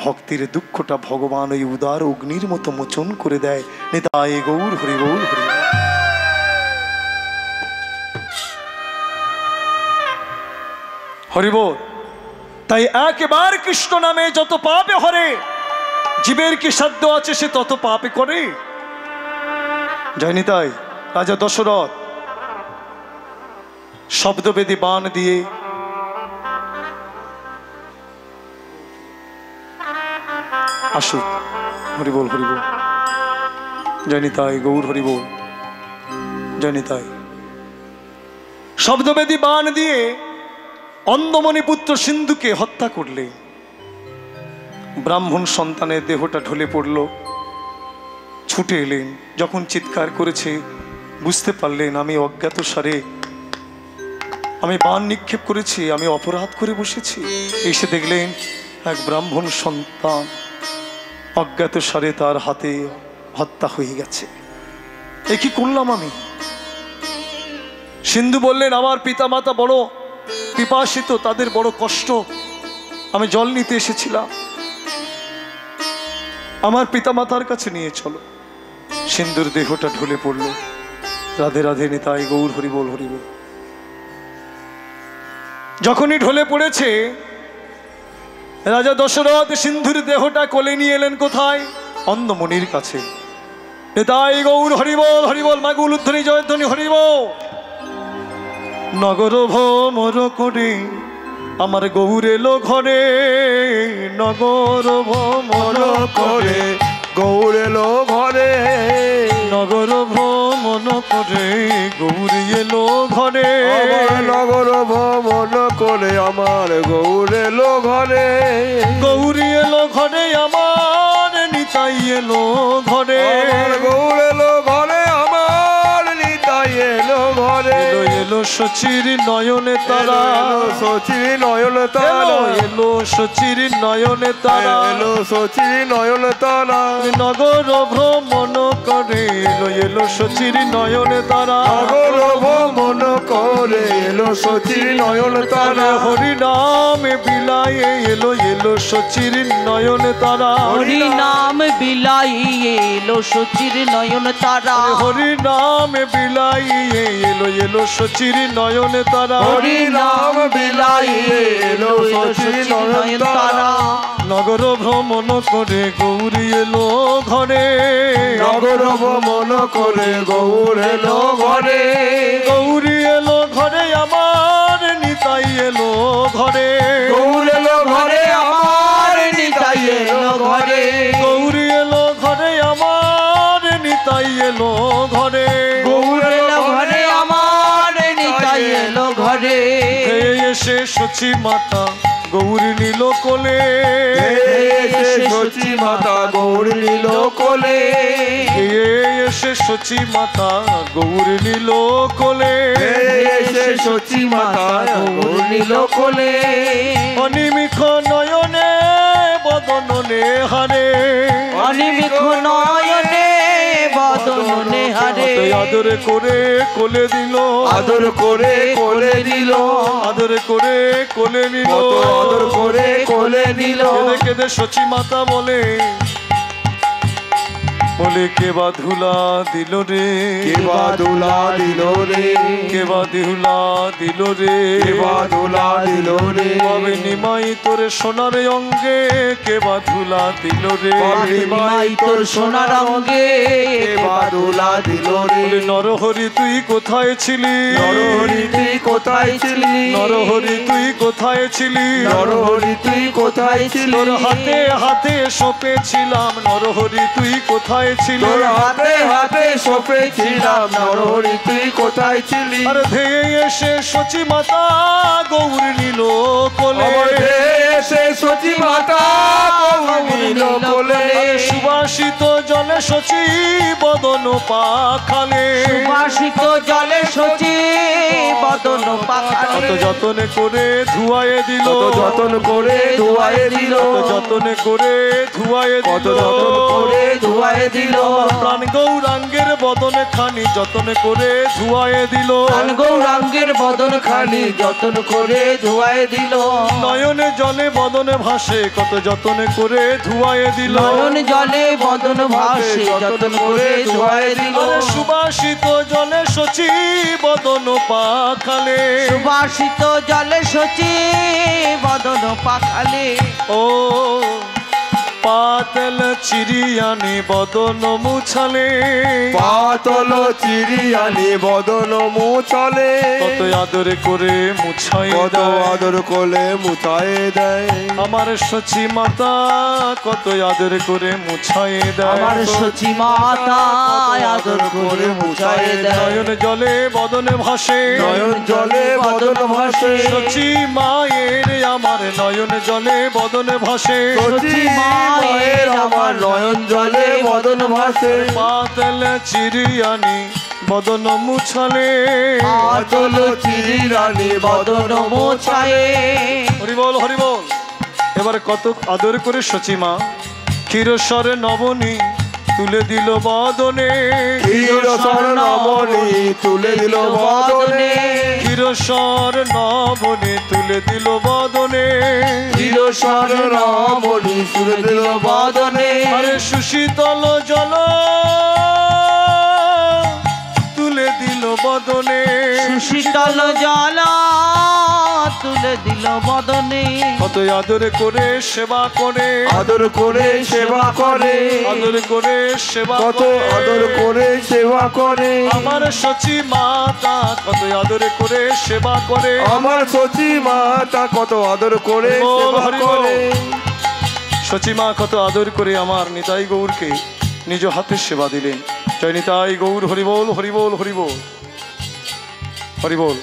ভক্তির দুঃখটা ভগবান ওই উদার অগ্নির মতো মোচন করে দেয়। নিতাই গৌর হরি গৌর হরি। হরিবোল। তাই একবার কৃষ্ণ নামে যত পাপে হরে, জীবের কি সাধ্য আছে সে তত পাপে করে। যায়নি তাই রাজা দশরথ শব্দবেদী বাণ দিয়ে আসুক। হরিবোল হরিবোল। যায়নি তাই গৌর হরিবোল। যায়নি তাই শব্দবেদী বাণ দিয়ে অন্ধমণি পুত্র সিন্ধুকে হত্যা করলে। ব্রাহ্মণ সন্তানের দেহটা ঢলে পড়ল, ছুটে এলেন। যখন চিৎকার করেছে বুঝতে পারলেন আমি অজ্ঞাতসারে আমি বাণ নিক্ষেপ করেছি, আমি অপরাধ করে বসেছি। এসে দেখলেন এক ব্রাহ্মণ সন্তান অজ্ঞাতসারে তার হাতে হত্যা হয়ে গেছে। এ কি করলাম আমি? সিন্ধু বললেন আমার পিতামাতা বড় পিপাসিত, তাদের বড় কষ্ট, আমি জল নিতে এসেছিলাম, আমার পিতামাতার কাছে নিয়ে চলো। সিন্ধুর দেহটা ঢলে পড়ল। রাধে রাধে নিতাই গৌর হরিবোল হরিবোল। যখনই ঢলে পড়েছে, রাজা দশরথ সিন্ধুর দেহটা কোলে নিয়ে এলেন কোথায়? অন্ধমণির কাছে। নিতাই গৌর হরিবোল হরিবোল। মাগুল উদ্ধনি জয়ধ্বনি হরিবোল। নগর ভ্রমর করে আমার গৌর এলো ঘরে, নগর ভ্রমর করে গৌর এলো ঘরে, নগর ভ্রমণ করে গৌর এলো ঘরে, নগর ভ্রমণ করে আমার গৌর এলো ঘরে, গৌরী এলো ঘরে আমার, নিতাই এলো ঘরে, গৌর এলো ঘরে আমার, নিতাই এলো ঘরে, এলো এলো সচির নয়নে তারা, সচির নয়ন তারা, এলো সচির নয়নে তারা, এলো সচির নয়ন তারা, নগর ভ্রমণ করে এলো এলো সচির নয়নে তারা, নগর ভ্রমণ করে এলো সচির নয়ন তারা, হরি নামে বিলায় এলো এলো সচির নয়নে তারা, হরি নাম বিলাই এলো সচির নয়ন তারা, হরি নামে বিলায় এলো এলো সচির নয়নে তারা, হরি নাম বিলাই এলো সচির নয়ন তারা, নগর ভ্রমণ করে গৌরী এলো ঘরে, নগর ভ্রমণ করে গৌর এলো ঘরে, গৌরী এলো ঘরে আমার, নিতাই এলো ঘরে, গৌর এলো ঘরে আমার, নিতাই এলো ঘরে, গৌরী এলো ঘরে আমার, নিতাই এলো ঘরে, গৌর এলো ঘরে আমার, নিতাই এলো ঘরে, এসে সচি মাতা গৌরী নীল কোলে, এসে সচি মাতা গৌর নীল কোলে, এসে সচি মাতা গৌরী নীল কোলে, এসে সচি মাতা গৌর নীল কোলে, অনিমিখ নয়নে বদননে হারে, অনিমিখ নয়নে বদনে হারে, আদরে করে কোলে দিল, আদর করে কোলে দিল, আদরে করে কোলে নিল, আদর করে কোলে নিল, কেঁদে কেঁদে সচি মাতা বলে বলে কে বা ধুলা দিল রে, কে বা ধুলা দিল রে, কে বা ধুলা দিল রে, কে বা ধুলা দিল রে, কবে নিমাই তোরে সোনার অঙ্গে, কে বা ধুলা দিল রে, নিমাই তোর সোনার অঙ্গে, কে বা ধুলা দিল রে, বলে নরহরি তুই কোথায় ছিলি, নরহরি তুই কোথায় ছিলি, নরহরি তুই কোথায় ছিলি, নরহরি তুই কোথায় ছিলি, তোর হাতে হাতে সপেছিলাম, নরহরি তুই কোথায় ছিলি, তোর হাতে হাতে সপেছিলাম, নরহরি তুই কোথায় ছিলি, আর ধেয়ে এসে সচি মাতা গৌর নীল কোলে, আমার এসে সচি মাতা গৌর নীল কোলে, সুবাস সুবাসিত জলে শচী বদন পাখালে, সুবাসিত জলে শচী বদন পাখালে, কত যতন করে ধুয়ায়ে দিল, কত যতন করে ধুয়ায়ে দিল, কত যতন করে ধুয়ায়ে কত দিল, যতন করে ধুয়ায়ে দিল, প্রাণ গৌরাঙ্গের বদন খানি যতন করে ধুয়ায়ে দিল, প্রাণ গৌরাঙ্গের বদন খানি যতন করে ধুয়ায়ে দিল, নয়নে জলে বদনে ভাসে কত যতন করে ধুয়ায়ে দিল, নয়ন জলে বদন ভাসে যতন করে ধুয়ায়ে দিল, সুবাসিত জলে শচী বদন পাখালে, সুবাসিত জলে শচী বদন পাখালে, ও পাতল চিরিয়ানি বদন মুছালে, পাতল চিরিয়ানি বদন মুছালে, কত আদর করে মুছাই কত দেয়, আদর কোলে মুছায়ে দেয়, আমার শচী মাতা কত আদর করে মুছাই দেয়, আমার শচী মাতা আদর করে মুছায়ে দেয়, নয়ন জলে বদনে ভাসে, নয়ন জলে বদন ভাসে, শচী মায়ের আমার নয়ন জলে বদনে ভাসে, শচী মায়ের আমার নয়ন জলে বদন ভাসে, পাতল চিরিয়ানি বদন মুছালে, পাতল চিরিয়ানি বদন মুছায়ে, হরিবল হরিবল। এবার কত আদর করে সচিমা ক্ষীরস্বর নবনী তুলে দিল বদনে, ক্ষীরস্বর নবনী তুলে দিল বদনে, ক্ষীরস্বর নবনী তুলে দিল বদনে, ক্ষীরস্বর নবনী তুলে দিল বদনে, আরে সুশীতল জল তুলে দিল বদনে, সুশীতল জল তুলে দিল বদনে, কত আদর করে সেবা করে, আদর করে সেবা করে, আদর করে সেবা কত করে, আদর করে সেবা করে, আমার শচী মাতা কত আদর করে সেবা করে, আমার শচী মাতা কত আদর করে সেবা করে, শচীমা কত আদর করে আমার নিতাই গৌরকে নিজ হাতে সেবা দিলেন। জয় নিতাই গৌর, হরিবোল হরিবোল হরিবোল হরিবোল।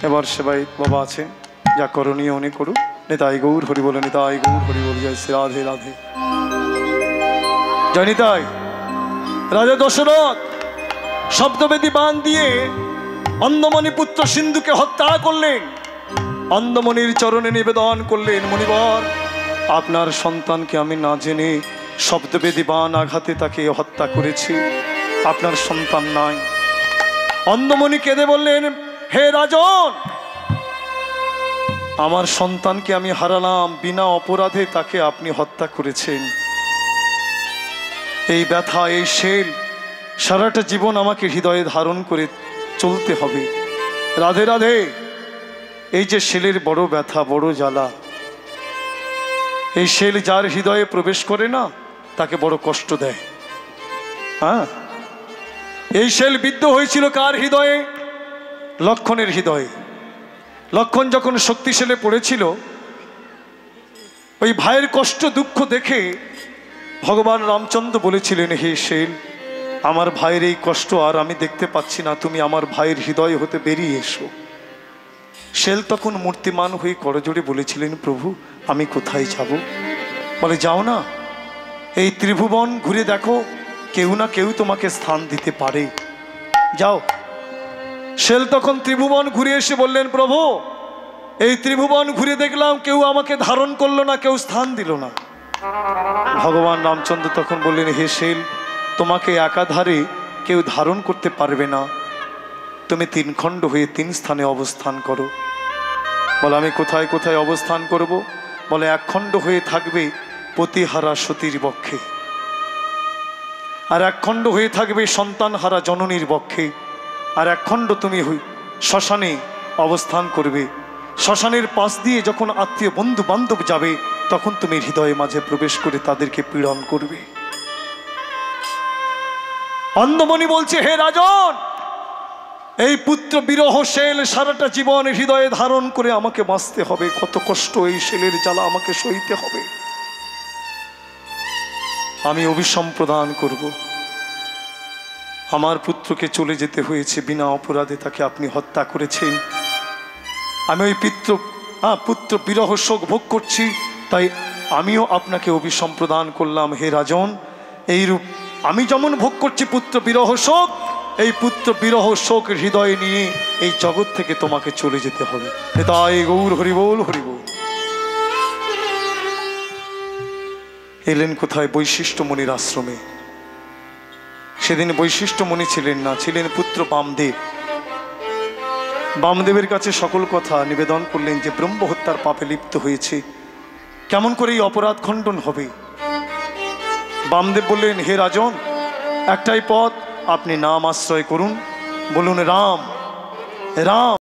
এবার সেবাই বাবা আছেন, যা করণীয় উনি করুক। নিতাই গৌর হরিবোল, নিতাই গৌর হরিবোল। জয় শ্রী রাধে রাধে। জয় নিতাই। রাজা দশরথ শব্দবেদী বাণ দিয়ে অন্ধমণি পুত্র সিন্ধুকে হত্যা করলেন। অন্ধমণির চরণে নিবেদন করলেন, মণিবর আপনার সন্তানকে আমি না জেনে শব্দবেদী বাণ আঘাতে তাকে হত্যা করেছি, আপনার সন্তান নাই। অন্ধমণি কেঁদে বললেন, হে রাজন, আমার সন্তানকে আমি হারালাম, বিনা অপরাধে তাকে আপনি হত্যা করেছেন। এই ব্যথা, এই শেল সারাটা জীবন আমাকে হৃদয়ে ধারণ করে চলতে হবে। রাধে রাধে। এই যে শেলের বড় ব্যথা, বড় জ্বালা, এই শেল যার হৃদয়ে প্রবেশ করে না তাকে বড় কষ্ট দেয়। হ্যাঁ, এই শেল বিদ্ধ হয়েছিল কার হৃদয়ে? লক্ষণের হৃদয়ে। লক্ষণ যখন শক্তিশালে পড়েছিল, ওই ভাইয়ের কষ্ট দুঃখ দেখে ভগবান রামচন্দ্র বলেছিলেন, হে শেল, আমার ভাইয়ের এই কষ্ট আর আমি দেখতে পাচ্ছি না, তুমি আমার ভাইয়ের হৃদয় হতে বেরিয়ে এসো। শেল তখন মূর্তিমান হয়ে করজোড়ে বলেছিলেন, প্রভু আমি কোথায় যাব? বলে, যাও না, এই ত্রিভুবন ঘুরে দেখো, কেউ না কেউ তোমাকে স্থান দিতে পারে, যাও। শেল তখন ত্রিভুবন ঘুরে এসে বললেন, প্রভু এই ত্রিভুবন ঘুরে দেখলাম, কেউ আমাকে ধারণ করলো না, কেউ স্থান দিল না। ভগবান রামচন্দ্র তখন বললেন, হে শেল, তোমাকে একাধারে কেউ ধারণ করতে পারবে না, তুমি তিন খণ্ড হয়ে তিন স্থানে অবস্থান করো। বলে, আমি কোথায় কোথায় অবস্থান করব? বলে, এক খণ্ড হয়ে থাকবে পতিহারা সতীর বক্ষে, আর এক খণ্ড হয়ে থাকবে সন্তানহারা জননীর বক্ষে, আর এক খণ্ড তুমি শ্মশানে অবস্থান করবে। শ্মশানের পাশ দিয়ে যখন আত্মীয় বন্ধু বান্ধব যাবে, তখন তুমি হৃদয়ে মাঝে প্রবেশ করে তাদেরকে পীড়ন করবে। অন্ধমণি বলছে, হে রাজন, এই পুত্র বিরহ শেল সারাটা জীবন হৃদয়ে ধারণ করে আমাকে বাঁচতে হবে, কত কষ্ট এই শেলের জ্বালা আমাকে সইতে হবে। আমি অভিসম প্রদান করব। আমার পুত্রকে চলে যেতে হয়েছে, বিনা অপরাধে তাকে আপনি হত্যা করেছেন। আমি ওই পুত্র বিরহ শোক ভোগ করছি, তাই আমিও আপনাকে অভিসম প্রদান করলাম। হে রাজন, এইরূপ আমি যেমন ভোগ করছি পুত্র বিরহ শোক, এই পুত্র বিরহ শোক হৃদয়ে নিয়ে এই জগৎ থেকে তোমাকে চলে যেতে হবে। তাই গৌর হরিবোল হরিবোল। এলেন কোথায়? বৈশিষ্ট্যমণির আশ্রমে। সেদিন বৈশিষ্ট্যমণি ছিলেন না, ছিলেন পুত্র বামদেব। বামদেবের কাছে সকল কথা নিবেদন করলেন যে ব্রহ্ম হত্যার পাপে লিপ্ত হয়েছে, কেমন করে এই অপরাধ খণ্ডন হবে। বামদেব বললেন, হে রাজন, একটাই পথ, আপনি নাম আশ্রয় করুন, বলুন রাম রাম।